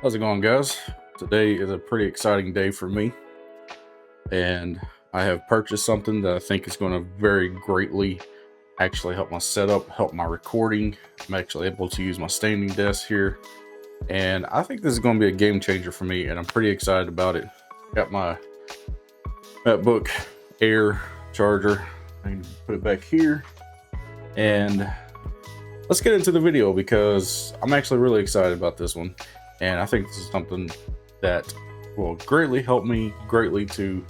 How's it going, guys? Today is a pretty exciting day for me, and I have purchased something that I think is going to very greatly actually help my setup, help my recording. I'm actually able to use my standing desk here, and I think this is going to be a game changer for me, and I'm pretty excited about it. Got my MacBook Air charger. I can put it back here, and let's get into the video because I'm actually really excited about this one, and I think this is something that will greatly help me greatly to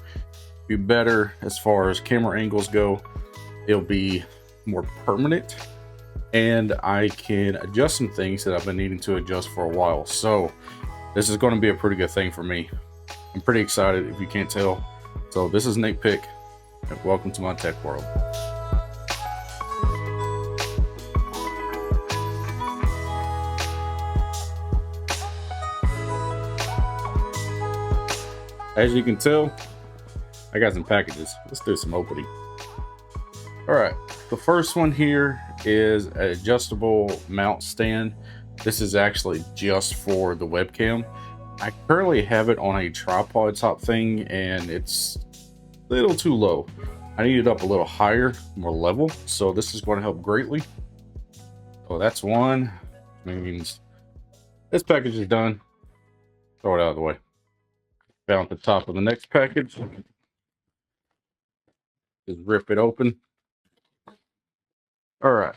be better as far as camera angles go. It'll be more permanent, and I can adjust some things that I've been needing to adjust for a while. So this is going to be a pretty good thing for me. I'm pretty excited if you can't tell. So this is NatePick, and welcome to my tech world. As you can tell, I got some packages. Let's do some opening. All right, the first one here is an adjustable mount stand. This is actually just for the webcam. I currently have it on a tripod top thing, and it's a little too low. I need it up a little higher, more level. So this is going to help greatly. So that's one. Means this package is done. Throw it out of the way. Down at the top of the next package. Just rip it open. All right.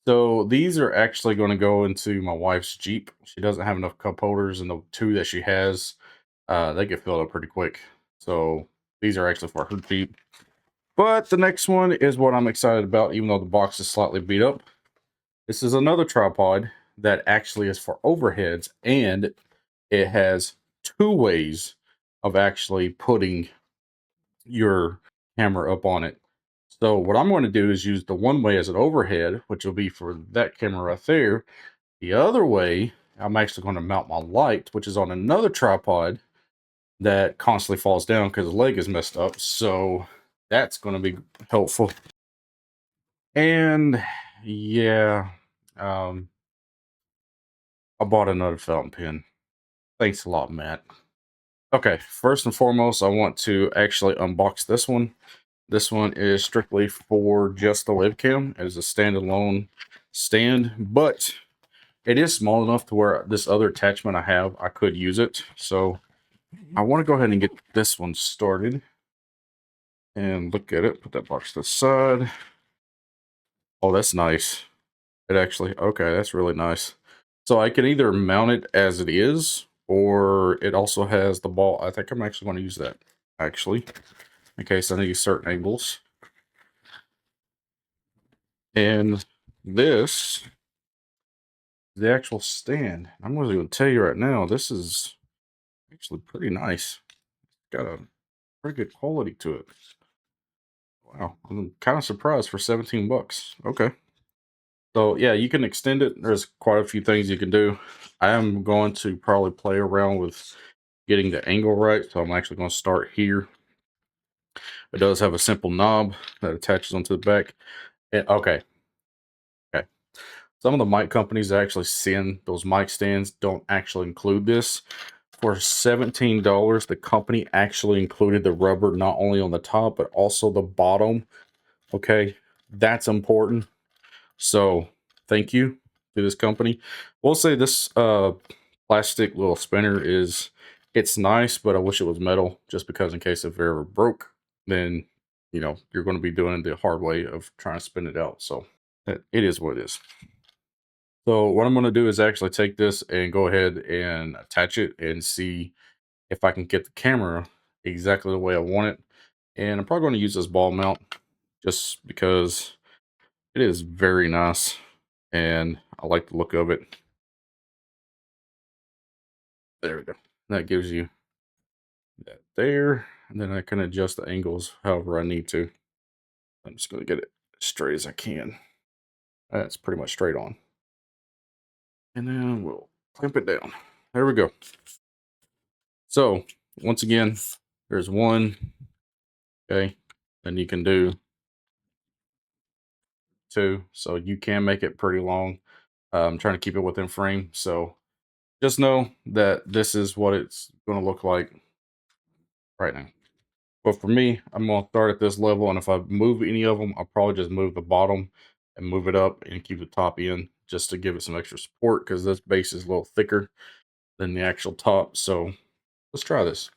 So these are actually going to go into my wife's Jeep. She doesn't have enough cup holders, and the two that she has, they get filled up pretty quick. So these are actually for her Jeep. But the next one is what I'm excited about, even though the box is slightly beat up. This is another tripod that actually is for overheads, and it has two ways of actually putting your camera up on it. So what I'm going to do is use the one way as an overhead, which will be for that camera right there. The other way, I'm actually going to mount my light, which is on another tripod that constantly falls down because the leg is messed up. So that's going to be helpful. And yeah, I bought another fountain pen. Thanks a lot, Matt. Okay, first and foremost, I want to actually unbox this one. This one is strictly for just the webcam. It is a standalone stand, but it is small enough to where this other attachment I have, I could use it. So I want to go ahead and get this one started and look at it. Put that box to the side. Oh, that's nice. It actually, okay, that's really nice. So I can either mount it as it is, or it also has the ball. I think I'm actually going to use that, actually, in case I need certain angles. And this, the actual stand, I'm going to tell you right now, this is actually pretty nice. Got a pretty good quality to it. Wow, I'm kind of surprised for 17 bucks. Okay. So yeah, you can extend it. There's quite a few things you can do. I am going to probably play around with getting the angle right. So I'm actually going to start here. It does have a simple knob that attaches onto the back. Okay. Okay. Some of the mic companies that actually send those mic stands don't actually include this. For $17, the company actually included the rubber not only on the top, but also the bottom. Okay. That's important. So thank you to this company. We'll say this plastic little spinner is, it's nice, but I wish it was metal just because in case if it ever broke, then you know you're going to be doing it the hard way of trying to spin it out. So it is what it is. So what I'm going to do is actually take this and go ahead and attach it and see if I can get the camera exactly the way I want it. And I'm probably going to use this ball mount just because it is very nice and I like the look of it. There we go. That gives you that there. And then I can adjust the angles however I need to. I'm just going to get it as straight as I can. That's pretty much straight on. And then we'll clamp it down. There we go. So once again, there's one. Okay. Then you can do two. So you can make it pretty long. I'm trying to keep it within frame. So just know that this is what it's going to look like right now. But for me, I'm going to start at this level, and if I move any of them, I'll probably just move the bottom and move it up and keep the top in just to give it some extra support, because this base is a little thicker than the actual top. So let's try this.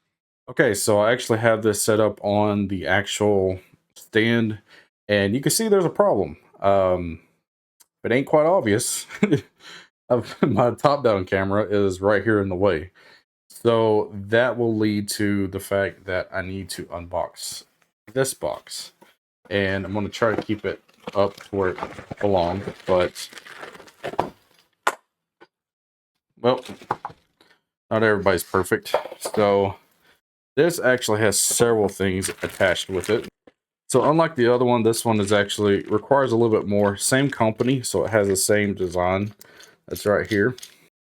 Okay, so I actually have this set up on the actual stand, and you can see there's a problem. It ain't quite obvious. My top-down camera is right here in the way. So that will lead to the fact that I need to unbox this box. And I'm going to try to keep it up to where it belongs, but, well, not everybody's perfect. So this actually has several things attached with it. So unlike the other one, this one is actually requires a little bit more. Same company, so it has the same design. That's right here.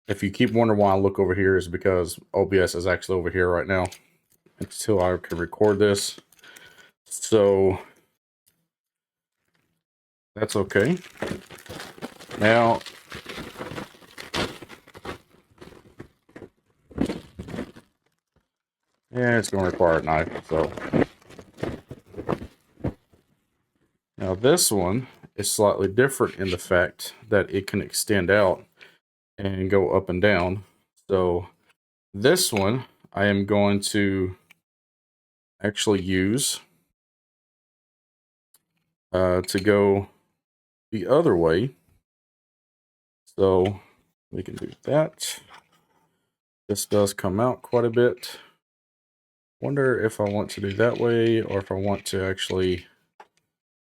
If you keep wondering why I look over here, is because OBS is actually over here right now until I can record this. So that's okay. Now, yeah, it's going to require a knife. So now this one is slightly different in the fact that it can extend out and go up and down. So this one I am going to actually use to go the other way. So we can do that. This does come out quite a bit. Wonder if I want to do that way or if I want to actually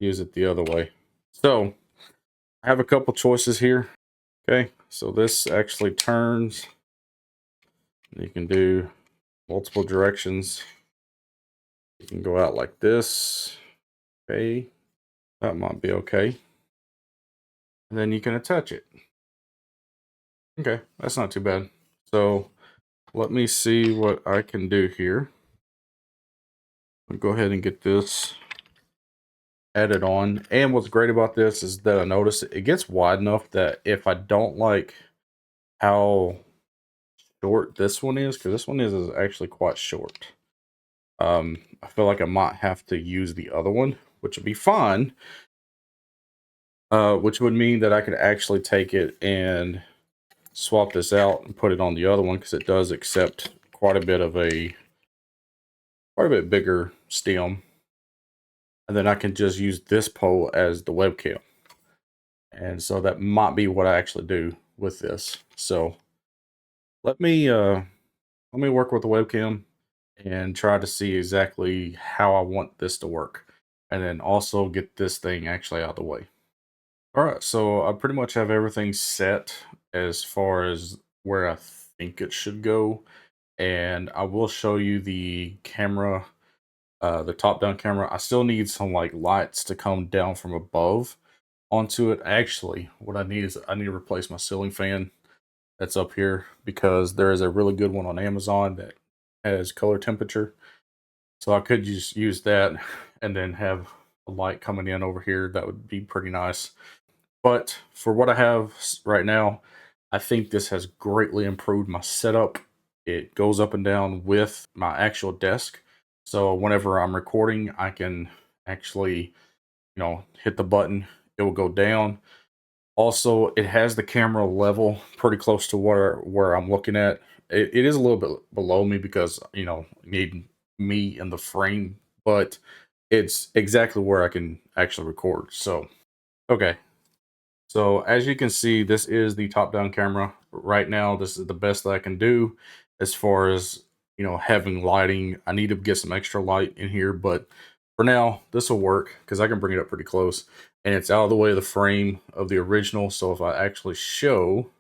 use it the other way. So I have a couple choices here. Okay, so this actually turns. You can do multiple directions. You can go out like this. Okay, that might be okay. And then you can attach it. Okay, that's not too bad. So let me see what I can do here. I'll go ahead and get this added on. And what's great about this is that I noticed it gets wide enough that if I don't like how short this one is, because this one is actually quite short, I feel like I might have to use the other one, which would be fine. Which would mean that I could actually take it and swap this out and put it on the other one, because it does accept quite a bit bigger stem. And then I can just use this pole as the webcam. And so that might be what I actually do with this. So let me work with the webcam and try to see exactly how I want this to work, and then also get this thing actually out of the way. All right, so I pretty much have everything set as far as where I think it should go, and I will show you the camera, the top-down camera. I still need some like lights to come down from above onto it. Actually, what I need is I need to replace my ceiling fan that's up here, because there is a really good one on Amazon that has color temperature. So I could just use that and then have a light coming in over here. That would be pretty nice. But for what I have right now, I think this has greatly improved my setup. It goes up and down with my actual desk. So whenever I'm recording, I can actually, hit the button. It will go down. Also, it has the camera level pretty close to where I'm looking at. It is a little bit below me because, need me in the frame, but it's exactly where I can actually record. So, okay. So as you can see, this is the top-down camera. Right now, this is the best that I can do as far as, having lighting. I need to get some extra light in here, but for now, this will work because I can bring it up pretty close. And it's out of the way of the frame of the original. So if I actually show,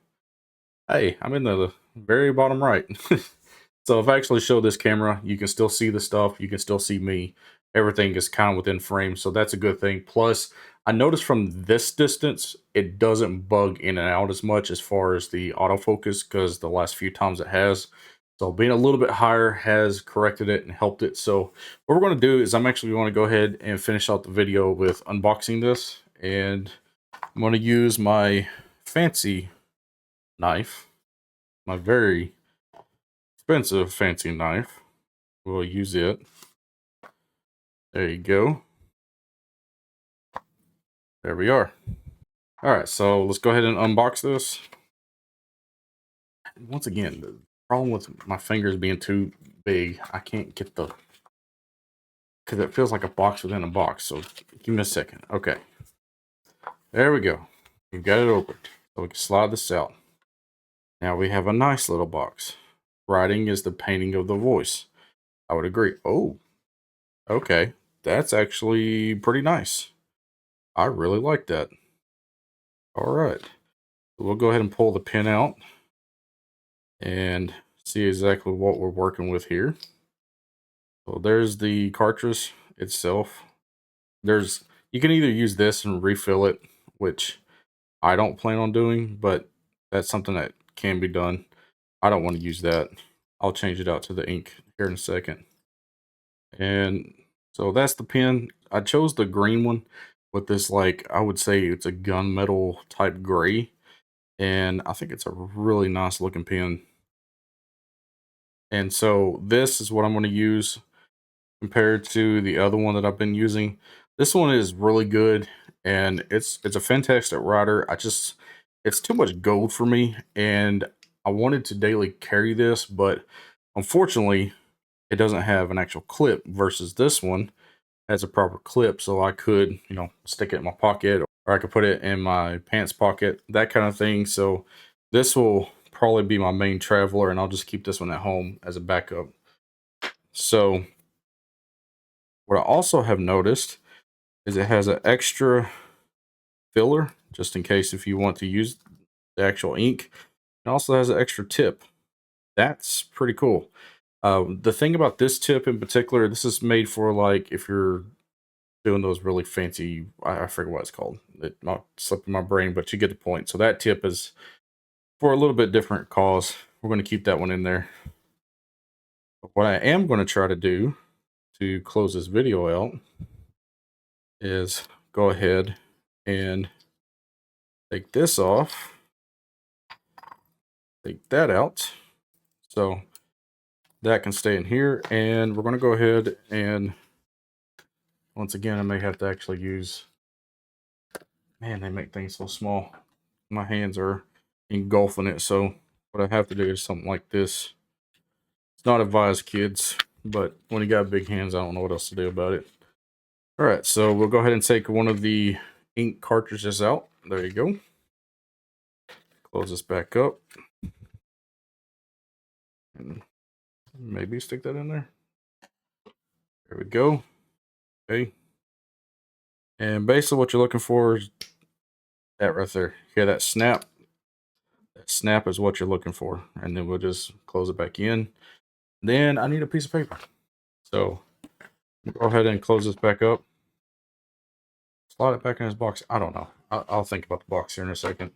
hey, I'm in the very bottom right. So if I actually show this camera, you can still see the stuff. You can still see me. Everything is kind of within frame. So that's a good thing. Plus, I noticed from this distance, it doesn't bug in and out as much as far as the autofocus, because the last few times it has. So being a little bit higher has corrected it and helped it. So what we're going to do is I'm actually going to go ahead and finish out the video with unboxing this. And I'm going to use my fancy knife my very expensive fancy knife. We'll use it. There you go. There we are. All right, so let's go ahead and unbox this. Once again, the problem with my fingers being too big, I can't get the, because it feels like a box within a box. So give me a second. Okay, there we go. We've got it opened. So we can slide this out. Now we have a nice little box. Writing is the painting of the voice. I would agree. Oh, okay. That's actually pretty nice. I really like that. All right. So we'll go ahead and pull the pin out and see exactly what we're working with here. So there's the cartridge itself. You can either use this and refill it, which I don't plan on doing, but that's something that can be done. I don't want to use that. I'll change it out to the ink here in a second. And so that's the pen. I chose the green one with this, like, I would say it's a gunmetal type gray. And I think it's a really nice looking pen. And so this is what I'm going to use compared to the other one that I've been using. This one is really good, and it's a fantastic writer. It's too much gold for me, and I wanted to daily carry this, but unfortunately it doesn't have an actual clip versus this one has a proper clip, so I could, stick it in my pocket, or I could put it in my pants pocket, that kind of thing. So this will probably be my main traveler, and I'll just keep this one at home as a backup. So what I also have noticed is it has an extra filler, just in case if you want to use the actual ink. It also has an extra tip. That's pretty cool. The thing about this tip in particular, this is made for, like, if you're doing those really fancy, I forget what it's called. It not slipping my brain, but you get the point. So that tip is for a little bit different cause. We're going to keep that one in there. But what I am going to try to do to close this video out is go ahead and take this off, take that out, so that can stay in here. And we're going to go ahead and, once again, I may have to actually use, man, they make things so small, my hands are engulfing it. So what I have to do is something like this. It's not advised, kids, but when you got big hands, I don't know what else to do about it. All right, so we'll go ahead and take one of the ink cartridges out. There you go. Close this back up. And maybe stick that in there. There we go. Okay. And basically what you're looking for is that right there. Hear that snap? That snap is what you're looking for. And then we'll just close it back in. Then I need a piece of paper. So go ahead and close this back up. Slide it back in this box. I don't know. I'll think about the box here in a second.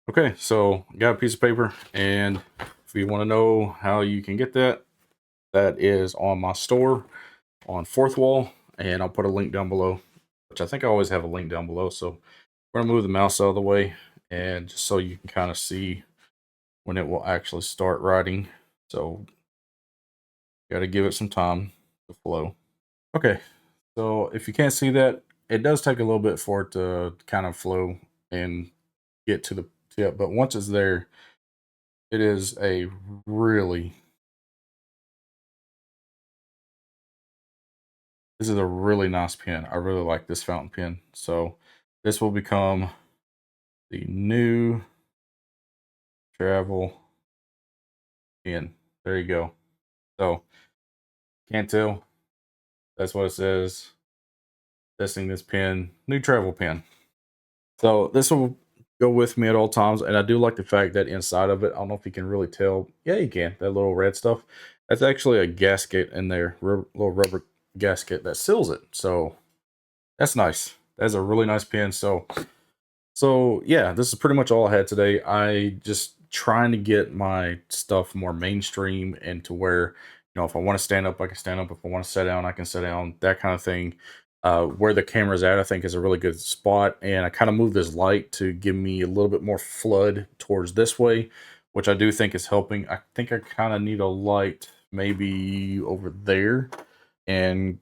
Okay, so got a piece of paper, and if you want to know how you can get that, that is on my store on Fourth Wall, and I'll put a link down below, which I think I always have a link down below. So we're gonna move the mouse out of the way, and just so you can kind of see when it will actually start writing. So got to give it some time to flow. Okay, so if you can't see that, it does take a little bit for it to kind of flow and get to the tip, but once it's there, it is a really, this is a really nice pen. I really like this fountain pen. So this will become the new travel pen. There you go. So can't tell. That's what it says. Testing this pen, new travel pen. So this will go with me at all times. And I do like the fact that inside of it, I don't know if you can really tell. Yeah, you can. That little red stuff. That's actually a gasket in there, little rubber gasket that seals it. So that's nice. That's a really nice pen. So yeah, this is pretty much all I had today. I just trying to get my stuff more mainstream and to where, if I want to stand up, I can stand up. If I want to sit down, I can sit down, that kind of thing. Where the camera's at, I think, is a really good spot. And I kind of moved this light to give me a little bit more flood towards this way, which I do think is helping. I think I kind of need a light maybe over there and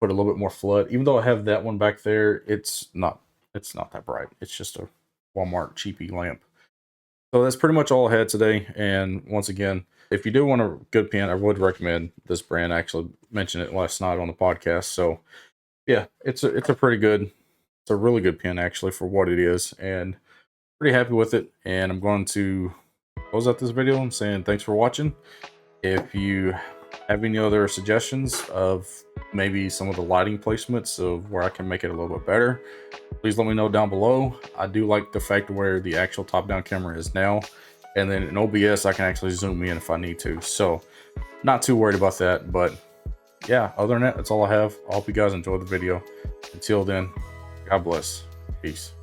put a little bit more flood. Even though I have that one back there, it's not that bright. It's just a Walmart cheapy lamp. So that's pretty much all I had today. And once again, if you do want a good pen, I would recommend this brand. I actually mentioned it last night on the podcast. So yeah, it's a pretty good, it's a really good pen actually for what it is, and pretty happy with it. And I'm going to close out this video and saying thanks for watching. If you have any other suggestions of maybe some of the lighting placements of where I can make it a little bit better, please let me know down below. I do like the fact where the actual top-down camera is now, and then in OBS I can actually zoom in if I need to, so not too worried about that. But yeah, other than that, that's all I have. I hope you guys enjoyed the video. Until then, God bless. Peace.